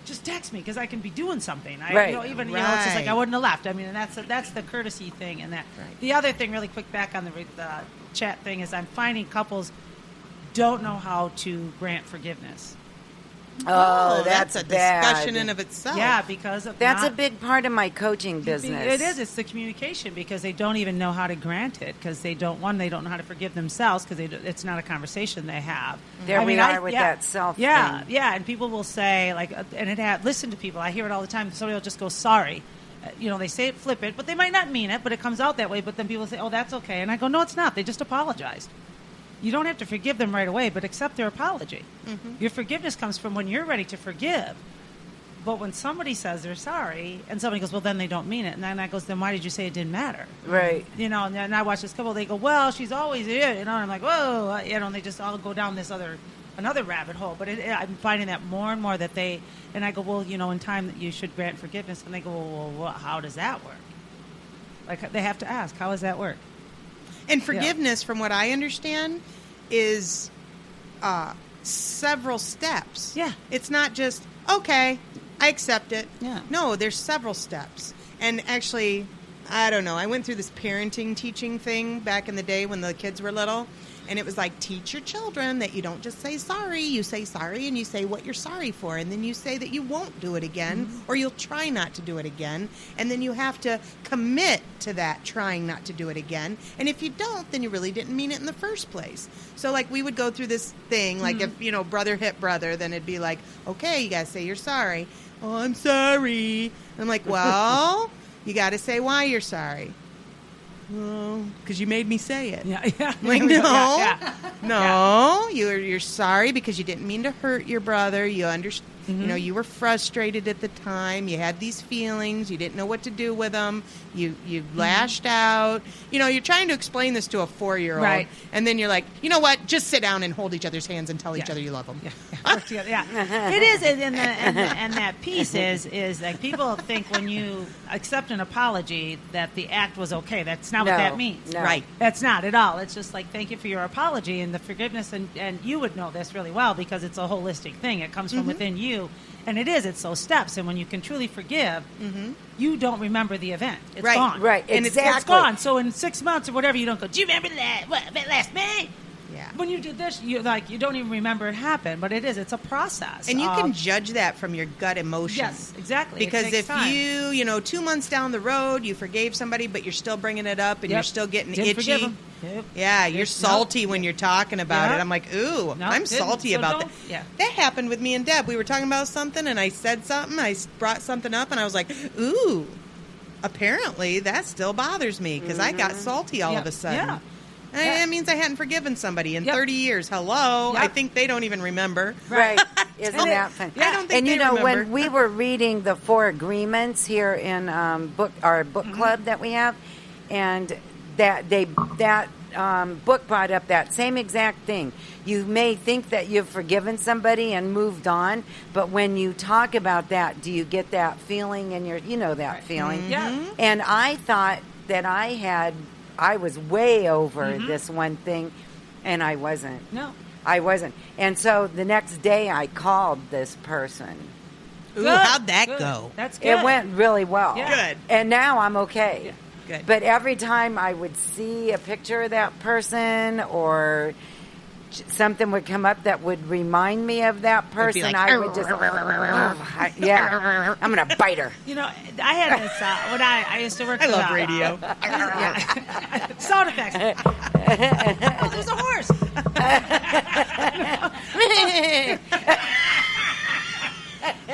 just text me because I can be doing something. Right. It's just like I wouldn't have left. I mean, and that's the courtesy thing. And that the other thing, really quick, back on the chat thing, is I'm finding couples don't know how to grant forgiveness. Oh, that's a discussion in of itself. Yeah, because of that's a big part of my coaching business. It is. It's the communication, because they don't even know how to grant it, because they don't know how to forgive themselves, because it's not a conversation they have. That self thing. Yeah, and people will say, like, listen to people. I hear it all the time. Somebody will just go, sorry. They say it flippant, but they might not mean it, but it comes out that way. But then people say, oh, that's okay. And I go, no, it's not. They just apologized. You don't have to forgive them right away, but accept their apology. Mm-hmm. Your forgiveness comes from when you're ready to forgive. But when somebody says they're sorry, and somebody goes, well, then they don't mean it. And then I goes, then why did you say it didn't matter? Right. And I watch this couple, they go, well, she's always here. And I'm like, whoa. And they just all go down this another rabbit hole. But I'm finding that more and more that and I go, well, in time that you should grant forgiveness. And they go, well, how does that work? Like, they have to ask, how does that work? And forgiveness, from what I understand, is several steps. Yeah. It's not just, okay, I accept it. Yeah. No, there's several steps. And actually, I don't know, I went through this parenting teaching thing back in the day when the kids were little. And it was like, teach your children that you don't just say sorry. You say sorry and you say what you're sorry for. And then you say that you won't do it again, or you'll try not to do it again. And then you have to commit to that trying not to do it again. And if you don't, then you really didn't mean it in the first place. So, like, we would go through this thing, like if, brother hit brother, then it'd be like, okay, you got to say you're sorry. Oh, I'm sorry. And I'm like, well, you got to say why you're sorry. Oh, because you made me say it. Yeah. Like, no, you're sorry because you didn't mean to hurt your brother. You understand. You were frustrated at the time. You had these feelings. You didn't know what to do with them. You lashed out. You're trying to explain this to a 4-year-old, right? And then you're like, you know what? Just sit down and hold each other's hands and tell each other you love them. Yeah. It is, and that piece is like, people think when you accept an apology that the act was okay. That's not what that means. No. Right. That's not at all. It's just like, thank you for your apology and the forgiveness, and you would know this really well because it's a holistic thing. It comes from within you. And it's those steps. And when you can truly forgive, you don't remember the event. It's gone. Right, and exactly. it's gone. So in 6 months or whatever, you don't go, do you remember that? What, last May? Yeah. When you did this, you don't even remember it happened. But it's a process. And you can judge that from your gut emotion. Yes, exactly. Because if you, 2 months down the road, you forgave somebody, but you're still bringing it up and you're still getting Didn't forgive itchy. them. Yep. Yeah, you're salty when you're talking about it. I'm like, ooh, I'm salty about that. Yeah. That happened with me and Deb. We were talking about something, and I said something. I brought something up, and I was like, ooh, apparently that still bothers me because I got salty all of a sudden. Yeah. And it means I hadn't forgiven somebody in 30 years. Hello. Yep. I think they don't even remember. Right. Isn't that fun? I don't think and remember. When we were reading the 4 agreements here in our book club that we have, and that book brought up that same exact thing. You may think that you've forgiven somebody and moved on, but when you talk about that, do you get that feeling in your, that feeling? Mm-hmm. Yeah. And I thought that I was way over this one thing, and I wasn't. No. I wasn't. And so the next day I called this person. Ooh, how'd that go? That's good. It went really well. Yeah. Good. And now I'm okay. Yeah. Good. But every time I would see a picture of that person or something would come up that would remind me of that person, like, I would just, I'm going to bite her. I had this, when I used to work I love radio. Sound effects. Oh, there's a horse.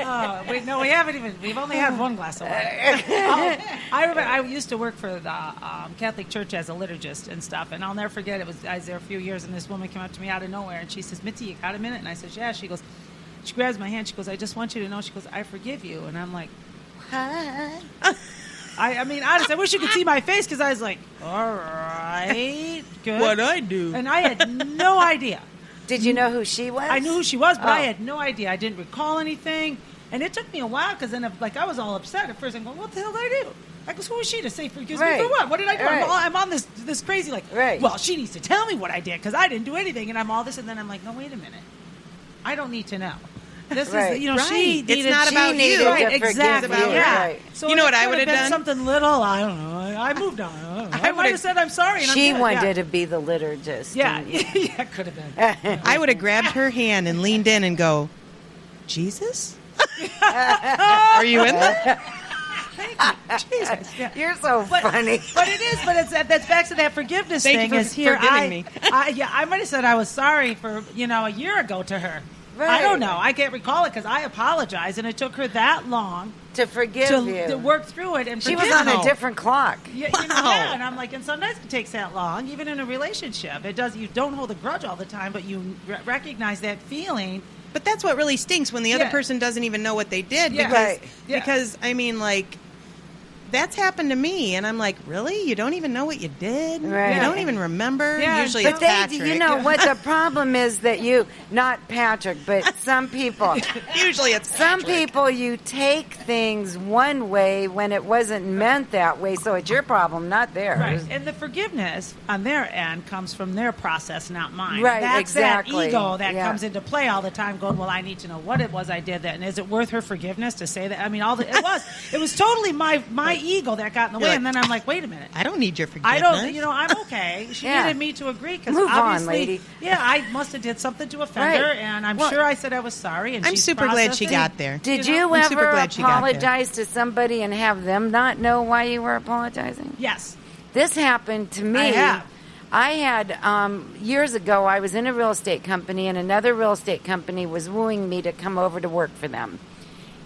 Oh, wait, no, we haven't even. We've only had one glass of wine. I remember I used to work for the Catholic Church as a liturgist and stuff, and I'll never forget. I was there a few years, and this woman came up to me out of nowhere, and she says, "Mitzi, you got a minute?" And I said, "Yeah." She goes, she grabs my hand. She goes, "I just want you to know." She goes, "I forgive you," and I'm like, "What?" I mean, honestly, I wish you could see my face because I was like, "All right, good." What'd I do? And I had no idea. Did you know who she was? I knew who she was, but I had no idea. I didn't recall anything. And it took me a while because then, I was all upset at first. I'm going, what the hell did I do? I go, who is she to say forgive me for what? What did I do? Right. I'm on this crazy, well, she needs to tell me what I did because I didn't do anything. And I'm all this. And then I'm like, no, wait a minute. I don't need to know. This Right. is, you know, Right. she It's needed, not about she needed you. to Right, forgive exactly. you. Yeah. Right. So You know it what I could would have been done? Something little. I don't know. I moved on. I might have said I'm sorry. And She I'm good. wanted to be the liturgist. Yeah, and- yeah, could have been. I would have grabbed her hand and leaned in and go, Jesus? Are you in there? Jesus. Yeah. You're so funny. But it is. But it's that's back to that forgiveness Thank thing. you for Is here. forgiving me. I might have said I was sorry for a year ago to her. I Right. don't know. I can't recall it because I apologized, and it took her that long to forgive you. to work through it. And She was forgive on me. a different clock. Yeah, Wow. and I'm like, and sometimes it takes that long, even in a relationship. It does. You don't hold a grudge all the time, but you recognize that feeling. But that's what really stinks when the other Yeah. person doesn't even know what they did. Yeah. Because, Right. Yeah. because I mean, like, that's happened to me. And I'm like, really? You don't even know what you did? Right. You don't even remember? Yeah. Usually But it's they, Patrick. you know what the problem is that not Patrick, but some people. Usually it's Some Patrick. people, you take things one way when it wasn't meant that way, so it's your problem, not theirs. Right. And the forgiveness on their end comes from their process, not mine. Right, That's exactly. that ego that Yeah. comes into play all the time going, well, I need to know what it was I did that. And is it worth her forgiveness to say that? I mean, it was totally my ego that got in the way. You're And then I'm like, wait a minute. I don't need your forgiveness. I don't, I'm okay. She Yeah. needed me to agree because Move on, obviously, lady. yeah, I must have did something to offend Right. her, and I'm Well, sure I said I was sorry. And I'm she's super glad she processed it. got there. Did You you, know, I'm super ever glad she got there. apologize to somebody and have them not know why you were apologizing? Yes. This happened to me. I have. I had, years ago, I was in a real estate company, and another real estate company was wooing me to come over to work for them.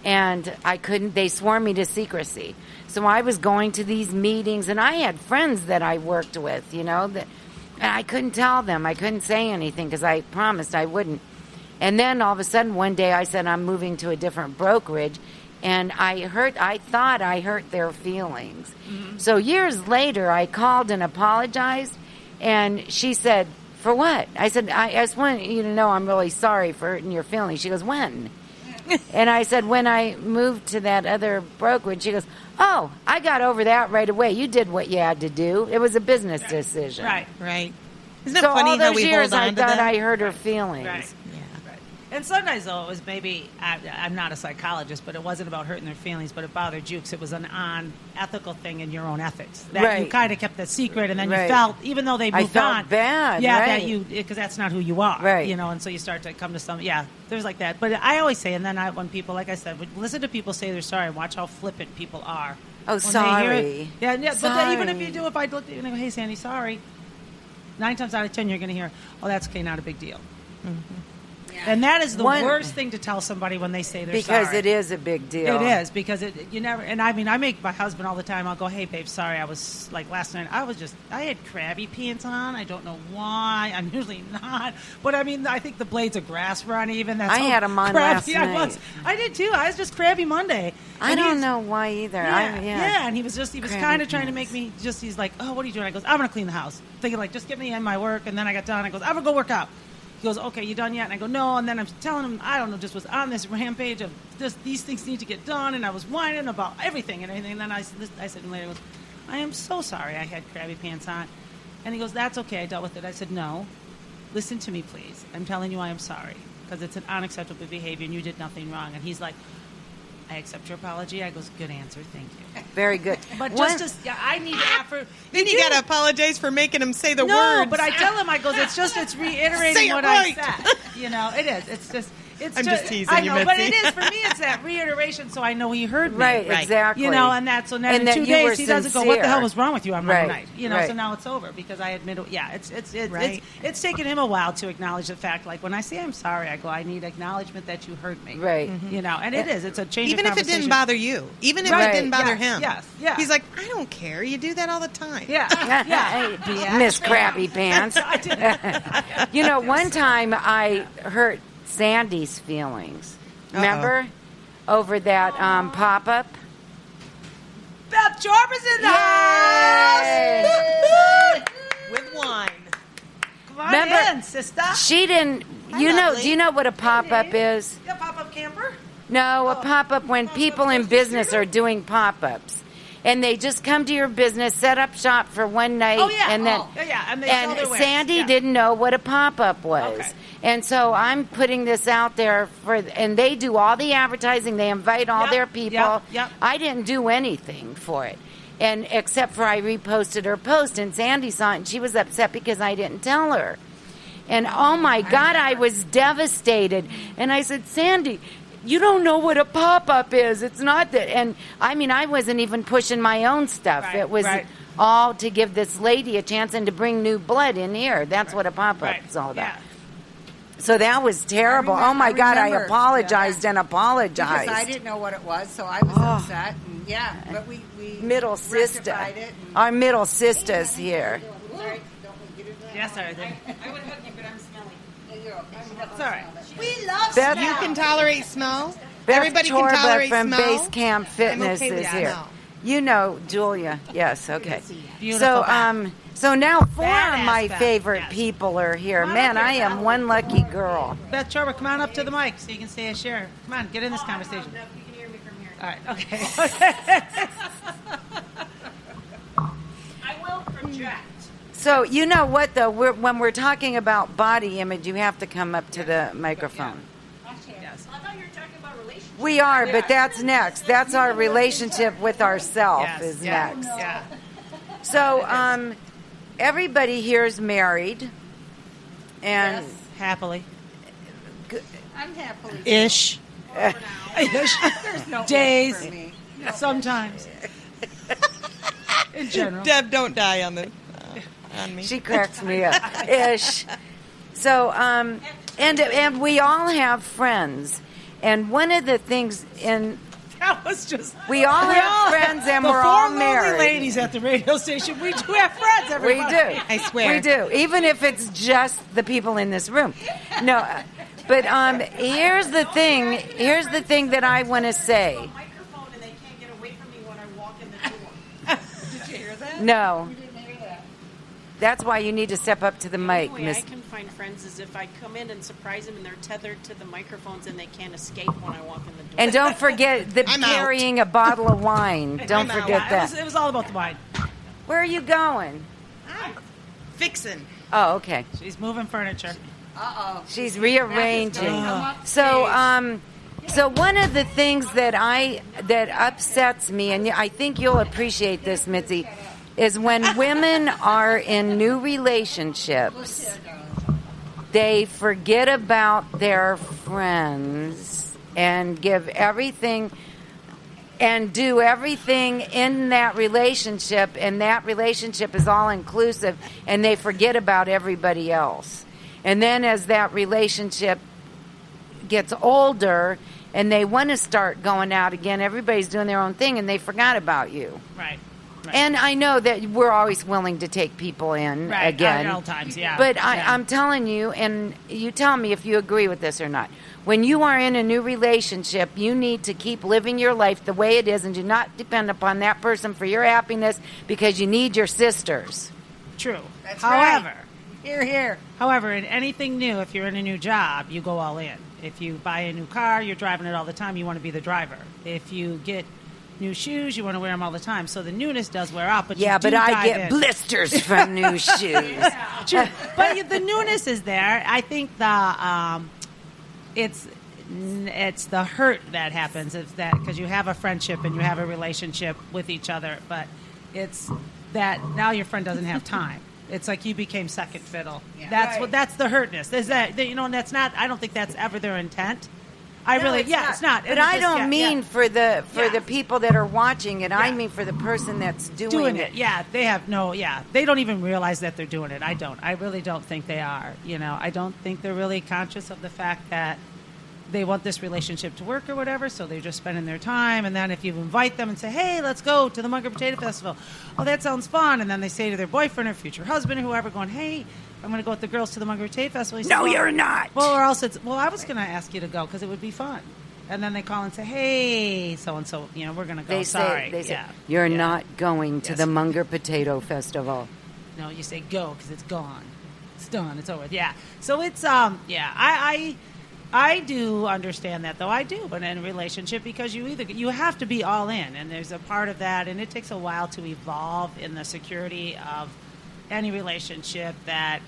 And I couldn't, they swore me to secrecy. So I was going to these meetings, and I had friends that I worked with, and I couldn't tell them. I couldn't say anything because I promised I wouldn't. And then all of a sudden, one day I said, I'm moving to a different brokerage. And I thought I hurt their feelings. Mm-hmm. So years later, I called and apologized. And she said, for what? I said, I just want you to know I'm really sorry for hurting your feelings. She goes, when? And I said, when I moved to that other brokerage. She goes, oh, I got over that right away. You did what you had to do. It was a business decision. Right. Right. Isn't it So funny all how those we years, hold on I to thought that? I hurt her feelings. Right. Right. And sometimes, though, it was maybe, I'm not a psychologist, but it wasn't about hurting their feelings, but it bothered you because it was an unethical thing in your own ethics. That Right. you kind of kept that secret, and then you Right. felt, even though they I moved felt on. bad, Yeah, right. that you, because that's not who you are. Right. And so you start to come to there's like that. But I always say, and then when people, like I said, listen to people say they're sorry, watch how flippant people are. Oh, When they hear it. sorry. Yeah, but then even if Sorry. you do, if I look at you and I go, hey, Sandy, sorry, 9 times out of 10 you're going to hear, oh, that's okay, not a big deal. And that is the One- worst thing to tell somebody when they say they're Because sorry. it is a big deal. It is because you never. And I mean, I make my husband all the time. I'll go, "Hey, babe, sorry. I was like last night. I had crabby pants on. I don't know why. I'm usually not. But I mean, I think the blades of grass were uneven. That's I how had 'em on crabby last I was. night. I did too. I was just crabby Monday. I And don't he's- know why either. Yeah, and he was Crabby kind of trying to pants. make me he's like, oh, what are you doing? I goes, I'm going to clean the house. Thinking like, just get me in my work. And then I got done. I goes, I'm going to go work out. He goes, okay, you done yet? And I go, no. And then I'm telling him, I don't know, just was on this rampage of these things need to get done. And I was whining about everything and everything. And then I said, and later he goes, I am so sorry I had crabby pants on. And he goes, that's okay. I dealt with it. I said, no, listen to me, please. I'm telling you I am sorry because it's an unacceptable behavior and you did nothing wrong. And he's like, I accept your apology. I goes, good answer. Thank you. Very good. But One- I need effort. Then you got to apologize for making him say the no, words. but I tell him, I goes, it's reiterating Say it what right. I said. It is. I'm just teasing I you, know, but it Mitzi. is for me. It's that reiteration, so I know he heard me. Right, Right. exactly. And that's so now And in that 2 you were days he doesn't go, what the hell sincere. was wrong with you on Right, Monday night? right. So now it's over because I admit it. Yeah, Right. it's taken him a while to acknowledge the fact. Like when I say I'm sorry, I go, I need acknowledgement that you hurt me. Right. And it is. It's a change. Even of if it didn't conversation. bother you. Even if Right. it didn't bother Yes, him. yes, yeah. He's like, I don't care. You do that all the time. Yeah, yeah. Miss Crabby Pants. I did. One time I hurt Sandy's feelings. Remember? Over that pop-up? Beth Jarvis in the Yay! house. With wine. Come on Remember- in, sister. She didn't... lovely. Do you know what a pop-up is? You got pop-up camper? No, a pop-up when people in business are doing pop-ups. And they just come to your business, set up shop for one night, Oh, yeah. and then And they sell their wares. Sandy Yeah. didn't know what a pop-up was. Okay. And so I'm putting this out there and they do all the advertising. They invite all their people. Yep. I didn't do anything for it. And except for I reposted her post, and Sandy saw it, and she was upset because I didn't tell her. And oh my God, I was devastated. And I said, Sandy, you don't know what a pop-up is. It's not that. And I mean, I wasn't even pushing my own stuff. Right, it was all to give this lady a chance and to bring new blood in here. That's what a pop-up is all about. Yeah. So that was terrible. Oh my God, I apologized and apologized. Because I didn't know what it was, so I was upset. And but we middle sister. rectified it. Our middle sister's here. Sorry, don't we get into that? Yes, sorry. I would hug you, but I'm smelly. You're okay. It's all right. We love Beth- You can tolerate smell. Beth Everybody can Torba tolerate from smell. Base Camp Fitness okay with is that. here. No. You know Julia. Yes, okay. Beautiful So back. so now four Badass of my back, favorite yes. people are here. Come on Man, up I here, am Beth. one lucky girl. Beth Torba, come on up to the mic so you can say a share. Come on, get in this conversation. You can hear me from here. All right, okay. I will project. So you know what though, when we're talking about body image, you have to come up to the microphone. Yes. I thought you were talking about relationships. We are, but that's next. That's our relationship with ourselves is next. Yeah. So everybody here is married, and Happily. I'm happily Ish. There's no Days. for me. Sometimes. In general. Deb, don't die on me. she cracks me up. Ish. So and we all have friends, and one of the things That was just. we all have friends, and the we're four all lonely married. ladies at the radio station. We do have friends. We Everybody. do. I swear. We do. Even if it's just the people in this room. No, but here's the thing. Here's the thing that I want to say. Microphone and they can't get away from me when I walk in the door. Did you hear that? No, You didn't hear that. that's why you need to step up to the mic, The only way Miss. I can find friends is if I come in and surprise them and they're tethered to the microphones and they can't escape when I walk in the door. And don't forget the I'm out. carrying a bottle of wine. Don't I'm out. forget that. It was all about the wine. Where are you going? Fixin'. Oh, okay. She's moving furniture. She's rearranging. Come So, so one of the things that upsets me, and I think you'll appreciate this, Mitzi, is when women are in new relationships, they forget about their friends and give everything and do everything in that relationship, and that relationship is all inclusive, and they forget about everybody else. And then as that relationship gets older and they want to start going out again, everybody's doing their own thing and they forgot about you. Right. And I know that we're always willing to take people in Right. again. At all times, yeah. But Yeah. I'm telling you, and you tell me if you agree with this or not. When you are in a new relationship, you need to keep living your life the way it is and do not depend upon that person for your happiness because you need your sisters. True. That's However, right. Here. However, in anything new, if you're in a new job, you go all in. If you buy a new car, you're driving it all the time, you want to be the driver. If you get new shoes, you want to wear them all the time. So the newness does wear out, but Yeah, you do but I dive get in. blisters from new shoes. True. But the newness is there. I think it's the hurt that happens. It's that because you have a friendship and you have a relationship with each other, but it's that now your friend doesn't have time. It's like you became second fiddle. That's the hurtness. Is that and that's not. I don't think that's ever their intent. It's not. But I don't mean for the people that are watching it. I mean for the person that's doing it. Yeah, they have no. Yeah, they don't even realize that they're doing it. I don't. I really don't think they are. I don't think they're really conscious of the fact that they want this relationship to work or whatever. So they're just spending their time. And then if you invite them and say, "Hey, let's go to the Munger Potato Festival," oh, that sounds fun. And then they say to their boyfriend or future husband or whoever, going, "Hey, I'm going to go with the girls to the Munger Potato Festival." He says, No, you're not. Well, or else it's, I was going to ask you to go because it would be fun. And then they call and say, "Hey, so-and-so, we're going to go." They Sorry. say, Yeah. you're Yeah. not going to Yes. the Munger Potato Festival. No, you say go because it's gone. It's done. It's over. Yeah. So it's I do understand that though. I do, but in a relationship because you have to be all in, and there's a part of that, and it takes a while to evolve in the security of any relationship that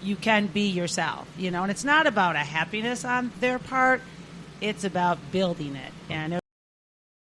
you can be yourself, and it's not about a happiness on their part. It's about building it. And